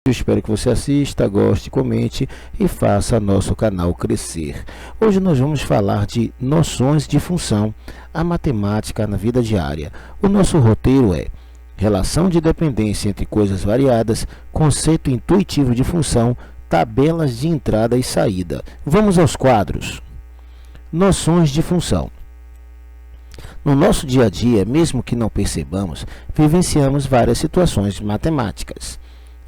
Eu espero que você assista, goste, comente e faça nosso canal crescer. Hoje nós vamos falar de noções de função, a matemática na vida diária. O nosso roteiro é relação de dependência entre coisas variadas, conceito intuitivo de função, tabelas de entrada e saída. Vamos aos quadros. Noções de função. No nosso dia a dia, mesmo que não percebamos, vivenciamos várias situações matemáticas.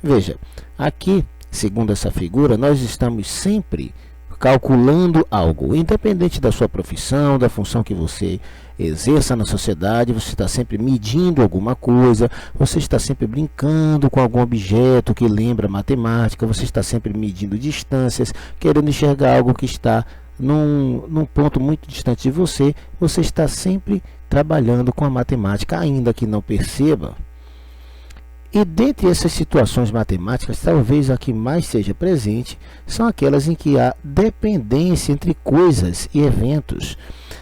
Veja, aqui, segundo essa figura, nós estamos sempre calculando algo, independente da sua profissão, da função que você exerça na sociedade, você está sempre medindo alguma coisa, você está sempre brincando com algum objeto que lembra matemática, você está sempre medindo distâncias, querendo enxergar algo que está num ponto muito distante de você, você está sempre trabalhando com a matemática, ainda que não perceba. E dentre essas situações matemáticas, talvez a que mais seja presente são aquelas em que há dependência entre coisas e eventos.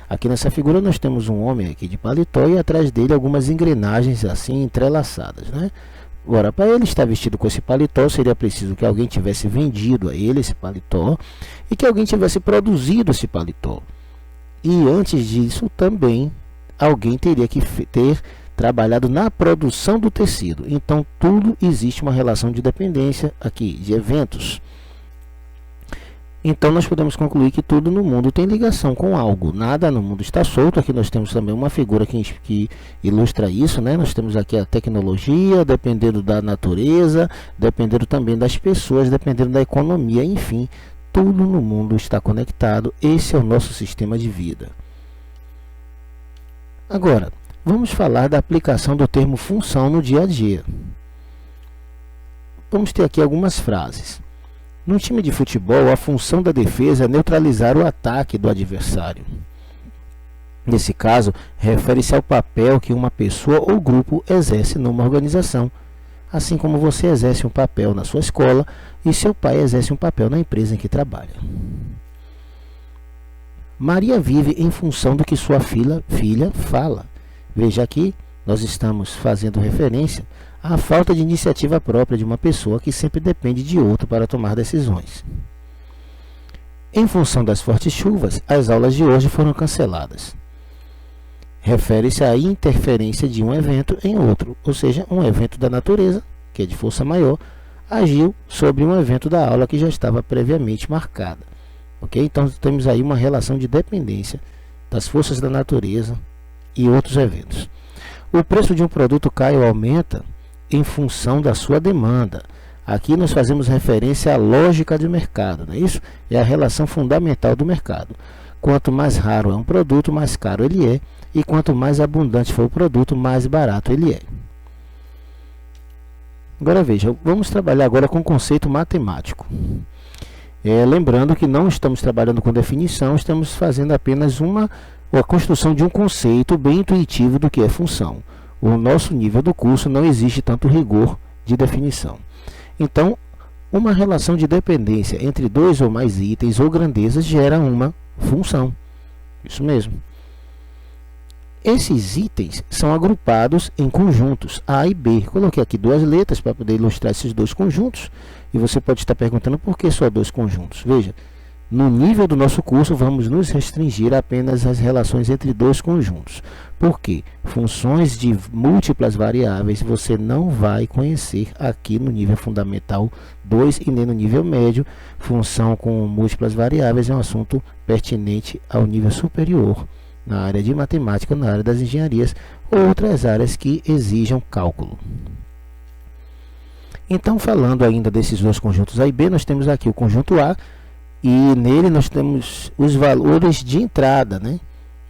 Aqui nessa figura nós temos um homem aqui de paletó e atrás dele algumas engrenagens assim entrelaçadas, né? Agora, para ele estar vestido com esse paletó, seria preciso que alguém tivesse vendido a ele esse paletó e que alguém tivesse produzido esse paletó. E antes disso também alguém teria que ter trabalhado na produção do tecido. Então, tudo existe uma relação de dependência aqui, de eventos. Então, nós podemos concluir que tudo no mundo tem ligação com algo. Nada no mundo está solto. Aqui nós temos também uma figura que ilustra isso, né? Nós temos aqui a tecnologia, dependendo da natureza, dependendo também das pessoas, dependendo da economia. Enfim, tudo no mundo está conectado. Esse é o nosso sistema de vida. Agora, vamos falar da aplicação do termo função no dia a dia. Vamos ter aqui algumas frases. No time de futebol, a função da defesa é neutralizar o ataque do adversário. Nesse caso, refere-se ao papel que uma pessoa ou grupo exerce numa organização, assim como você exerce um papel na sua escola e seu pai exerce um papel na empresa em que trabalha. Maria vive em função do que sua filha fala. Veja aqui, nós estamos fazendo referência à falta de iniciativa própria de uma pessoa que sempre depende de outro para tomar decisões. Em função das fortes chuvas, as aulas de hoje foram canceladas. Refere-se à interferência de um evento em outro, ou seja, um evento da natureza, que é de força maior, agiu sobre um evento da aula que já estava previamente marcada. Ok? Então, temos aí uma relação de dependência das forças da natureza e outros eventos. O preço de um produto cai ou aumenta em função da sua demanda. Aqui nós fazemos referência à lógica de mercado, não é isso? É a relação fundamental do mercado. Quanto mais raro é um produto, mais caro ele é, e quanto mais abundante for o produto, mais barato ele é. Agora veja, vamos trabalhar agora com o conceito matemático. Lembrando que não estamos trabalhando com definição, estamos fazendo apenas a construção de um conceito bem intuitivo do que é função. O nosso nível do curso não existe tanto rigor de definição. Então, uma relação de dependência entre dois ou mais itens ou grandezas gera uma função. Isso mesmo. Esses itens são agrupados em conjuntos A e B. Coloquei aqui duas letras para poder ilustrar esses dois conjuntos. E você pode estar perguntando por que só dois conjuntos. Veja, no nível do nosso curso, vamos nos restringir apenas às relações entre dois conjuntos. Por quê? Funções de múltiplas variáveis você não vai conhecer aqui no nível fundamental 2 e nem no nível médio. Função com múltiplas variáveis é um assunto pertinente ao nível superior, na área de matemática, na área das engenharias, ou outras áreas que exijam cálculo. Então, falando ainda desses dois conjuntos A e B, nós temos aqui o conjunto A, e nele nós temos os valores de entrada, né?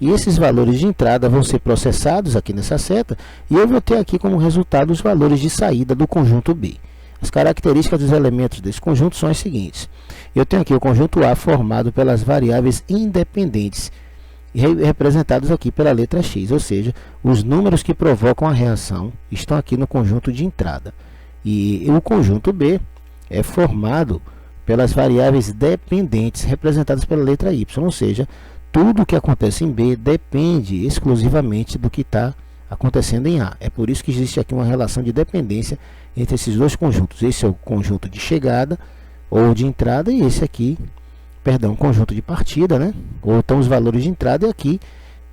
E esses valores de entrada vão ser processados aqui nessa seta, e eu vou ter aqui como resultado os valores de saída do conjunto B. As características dos elementos desse conjunto são as seguintes. Eu tenho aqui o conjunto A formado pelas variáveis independentes, representados aqui pela letra X, ou seja, os números que provocam a reação estão aqui no conjunto de entrada. E o conjunto B é formado pelas variáveis dependentes, representadas pela letra Y, ou seja, tudo que acontece em B depende exclusivamente do que está acontecendo em A. É por isso que existe aqui uma relação de dependência entre esses dois conjuntos. Esse é o conjunto de chegada ou de entrada, e esse aqui, perdão, conjunto de partida, né? Ou então os valores de entrada, e aqui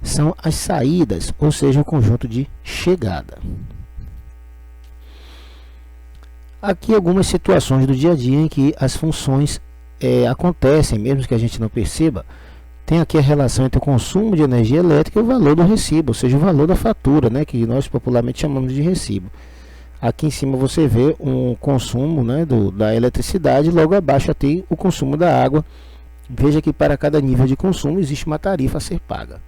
são as saídas, ou seja, o conjunto de chegada. Aqui algumas situações do dia a dia em que as funções acontecem, mesmo que a gente não perceba. Tem aqui a relação entre o consumo de energia elétrica e o valor do recibo, ou seja, o valor da fatura, né, que nós popularmente chamamos de recibo. Aqui em cima você vê um consumo, né, da eletricidade, logo abaixo tem o consumo da água. Veja que para cada nível de consumo existe uma tarifa a ser paga.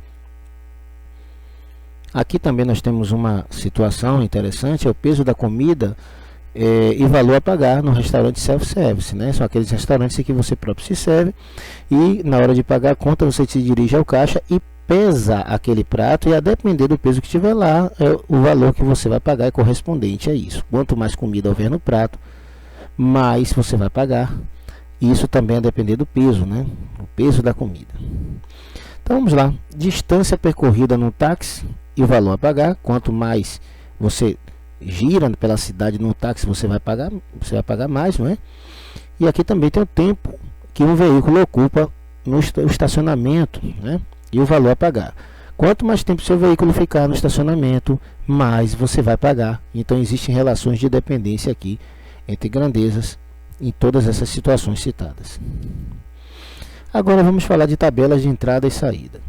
Aqui também nós temos uma situação interessante, é o peso da comida e valor a pagar no restaurante self-service, né? São aqueles restaurantes em que você próprio se serve e na hora de pagar a conta você se dirige ao caixa e pesa aquele prato, e a depender do peso que tiver lá, o valor que você vai pagar é correspondente a isso. Quanto mais comida houver no prato, mais você vai pagar. Isso também a depender do peso, né? O peso da comida. Então vamos lá, distância percorrida no táxi e o valor a pagar. Quanto mais você gira pela cidade no táxi, você vai pagar mais, não é? E aqui também tem o tempo que um veículo ocupa no estacionamento, né? E o valor a pagar. Quanto mais tempo seu veículo ficar no estacionamento, mais você vai pagar. Então existem relações de dependência aqui entre grandezas em todas essas situações citadas. Agora vamos falar de tabelas de entrada e saída.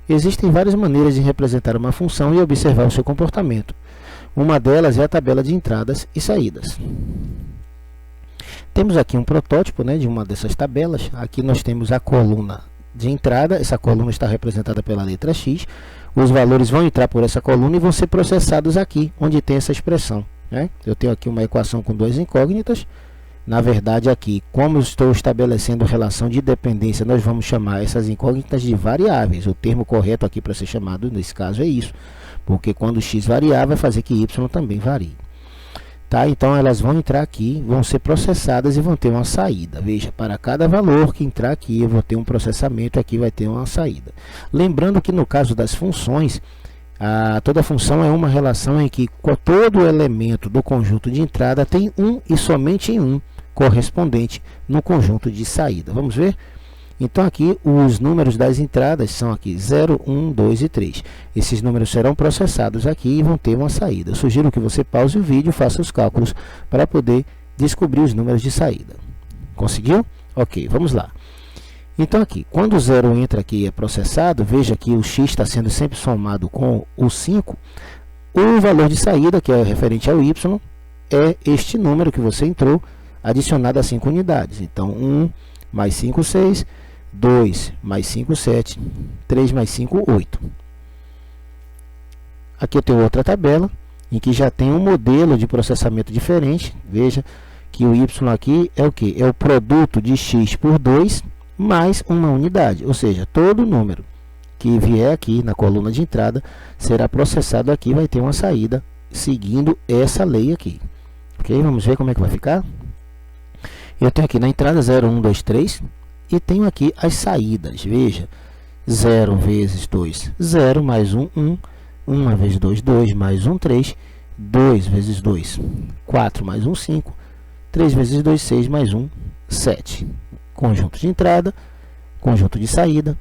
Existem várias maneiras de representar uma função e observar o seu comportamento. Uma delas é a tabela de entradas e saídas. Temos aqui um protótipo, né, de uma dessas tabelas. Aqui nós temos a coluna de entrada, essa coluna está representada pela letra X. Os valores vão entrar por essa coluna e vão ser processados aqui, onde tem essa expressão, né? Eu tenho aqui uma equação com duas incógnitas. Na verdade, aqui, como eu estou estabelecendo relação de dependência, nós vamos chamar essas incógnitas de variáveis. O termo correto aqui para ser chamado, nesse caso, é isso. Porque quando x variar, vai fazer que y também varie. Tá? Então, elas vão entrar aqui, vão ser processadas e vão ter uma saída. Veja, para cada valor que entrar aqui, eu vou ter um processamento, aqui vai ter uma saída. Lembrando que no caso das funções, toda função é uma relação em que todo elemento do conjunto de entrada tem um e somente um correspondente no conjunto de saída. Vamos ver? Então aqui os números das entradas são aqui 0, 1, 2 e 3. Esses números serão processados aqui e vão ter uma saída. Eu sugiro que você pause o vídeo e faça os cálculos para poder descobrir os números de saída. Conseguiu? Ok, vamos lá. Então aqui, quando o 0 entra aqui e é processado, veja que o x está sendo sempre somado com o 5. O valor de saída, que é referente ao y, é este número que você entrou, adicionado a 5 unidades. Então, 1 mais 5, 6, 2 mais 5, 7, 3 mais 5, 8. Aqui eu tenho outra tabela, em que já tem um modelo de processamento diferente. Veja que o y aqui é o quê? É o produto de x por 2 mais uma unidade, ou seja, todo número que vier aqui na coluna de entrada será processado aqui, vai ter uma saída seguindo essa lei aqui. Ok? Vamos ver como é que vai ficar. Eu tenho aqui na entrada 0, 1, 2, 3 e tenho aqui as saídas. Veja, 0 vezes 2, 0 mais 1, 1, 1 vezes 2, 2 mais 1, 3, 2 vezes 2, 4 mais 1, 5, 3 vezes 2, 6 mais 1, 7. Conjunto de entrada, conjunto de saída.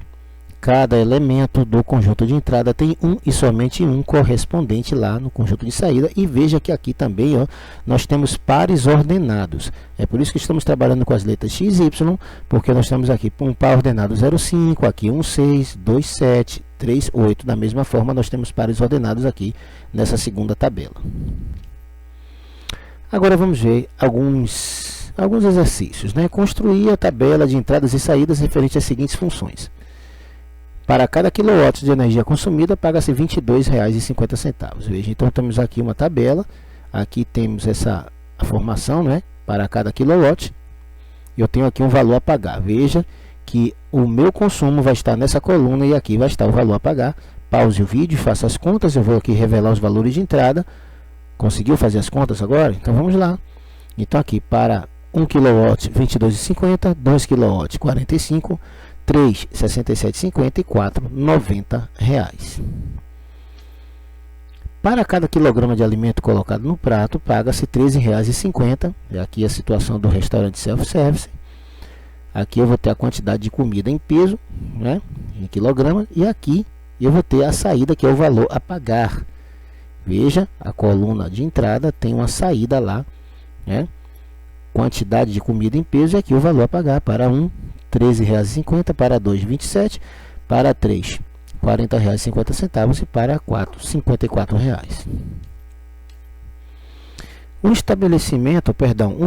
Cada elemento do conjunto de entrada tem um e somente um correspondente lá no conjunto de saída. E veja que aqui também, ó, nós temos pares ordenados. É por isso que estamos trabalhando com as letras x e y, porque nós temos aqui um par ordenado 0,5, aqui 1,6, 2,7, 3,8. Da mesma forma, nós temos pares ordenados aqui nessa segunda tabela. Agora vamos ver alguns exercícios, né? Construir a tabela de entradas e saídas referente às seguintes funções. Para cada quilowatt de energia consumida, paga-se R$ 22,50. Veja, então temos aqui uma tabela, aqui temos a formação, né? Para cada quilowatt, eu tenho aqui um valor a pagar. Veja que o meu consumo vai estar nessa coluna e aqui vai estar o valor a pagar. Pause o vídeo, faça as contas, eu vou aqui revelar os valores de entrada. Conseguiu fazer as contas agora? Então vamos lá. Então aqui para 1 kW, R$ 22,50, 2 kW, R$ 45, 3, R$ 67,50 e 4, R$ 90. Para cada quilograma de alimento colocado no prato, paga-se R$ 13,50. Aqui a situação do restaurante self-service. Aqui eu vou ter a quantidade de comida em peso, né, em quilograma, e aqui eu vou ter a saída, que é o valor a pagar. Veja, a coluna de entrada tem uma saída lá, né, quantidade de comida em peso, e aqui o valor a pagar. Para um, R$ 13,50, para 2, R$ 27, para 3, R$ 40,50 e para 4, R$ 54,00. Um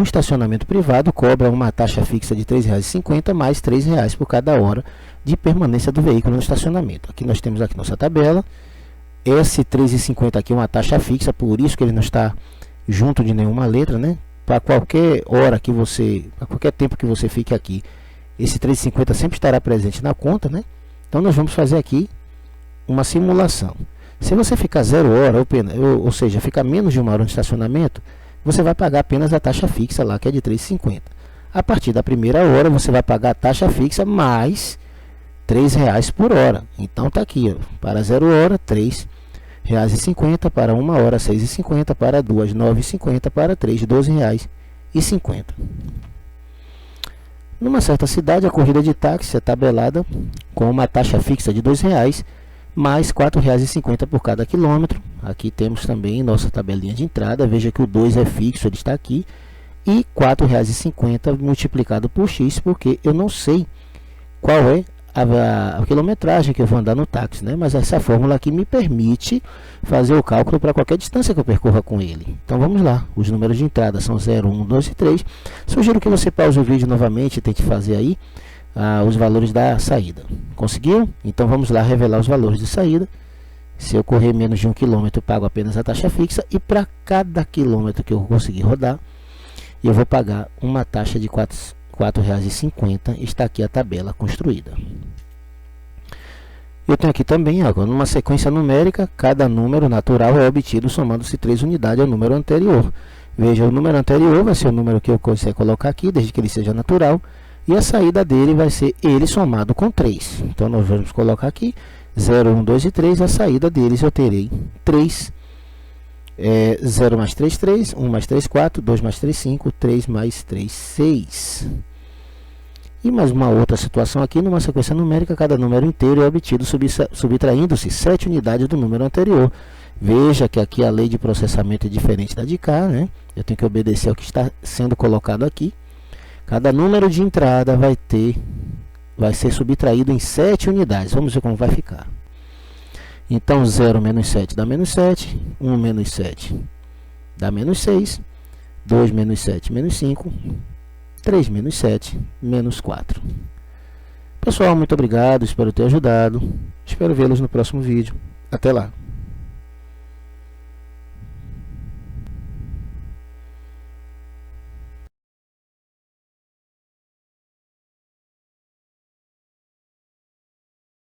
estacionamento privado cobra uma taxa fixa de R$ 3,50 mais R$ 3,00 por cada hora de permanência do veículo no estacionamento. Aqui nós temos aqui nossa tabela. Esse R$ 3,50 aqui é uma taxa fixa, por isso que ele não está junto de nenhuma letra, né? Para qualquer hora que você, para qualquer tempo que você fique aqui, esse R$ 3,50 sempre estará presente na conta, né? Então nós vamos fazer aqui uma simulação. Se você ficar 0 hora, ou seja, ficar menos de 1 hora no estacionamento, você vai pagar apenas a taxa fixa lá, que é de R$ 3,50. A partir da primeira hora, você vai pagar a taxa fixa mais R$ 3,00 por hora. Então está aqui, ó, para 0 hora, R$ 3,50, para 1 hora, R$ 6,50, para 2, R$ 9,50, para 3, R$ 12,50. Numa certa cidade, a corrida de táxi é tabelada com uma taxa fixa de R$ 2,00 mais R$ 4,50 por cada quilômetro. Aqui temos também nossa tabelinha de entrada. Veja que o 2 é fixo, ele está aqui. E R$ 4,50 multiplicado por X, porque eu não sei qual é a quilometragem que eu vou andar no táxi, né? Mas essa fórmula aqui me permite fazer o cálculo para qualquer distância que eu percorra com ele. Então vamos lá, os números de entrada são 0, 1, 2 e 3. Sugiro que você pause o vídeo novamente e tente fazer aí os valores da saída. Conseguiu? Então vamos lá revelar os valores de saída. Se eu correr menos de 1 km, eu pago apenas a taxa fixa, e para cada quilômetro que eu conseguir rodar, eu vou pagar uma taxa de R$ 4,50. Está aqui a tabela construída. Eu tenho aqui também, agora, numa sequência numérica, cada número natural é obtido somando-se 3 unidades ao número anterior. Veja, o número anterior vai ser o número que eu consigo colocar aqui, desde que ele seja natural, e a saída dele vai ser ele somado com 3. Então, nós vamos colocar aqui 0, 1, 2 e 3, a saída deles eu terei 3, 0 mais 3, 3, 1 mais 3, 4, 2 mais 3, 5, 3 mais 3, 6. E mais uma outra situação aqui, numa sequência numérica, cada número inteiro é obtido subtraindo-se 7 unidades do número anterior. Veja que aqui a lei de processamento é diferente da de cá, né? Eu tenho que obedecer ao que está sendo colocado aqui. Cada número de entrada vai ser subtraído em 7 unidades. Vamos ver como vai ficar. Então, 0 menos 7 dá menos 7, 1 menos 7 dá menos 6, 2 menos 7 menos 5, 3 menos 7 menos 4. Pessoal, muito obrigado, espero ter ajudado. Espero vê-los no próximo vídeo. Até lá!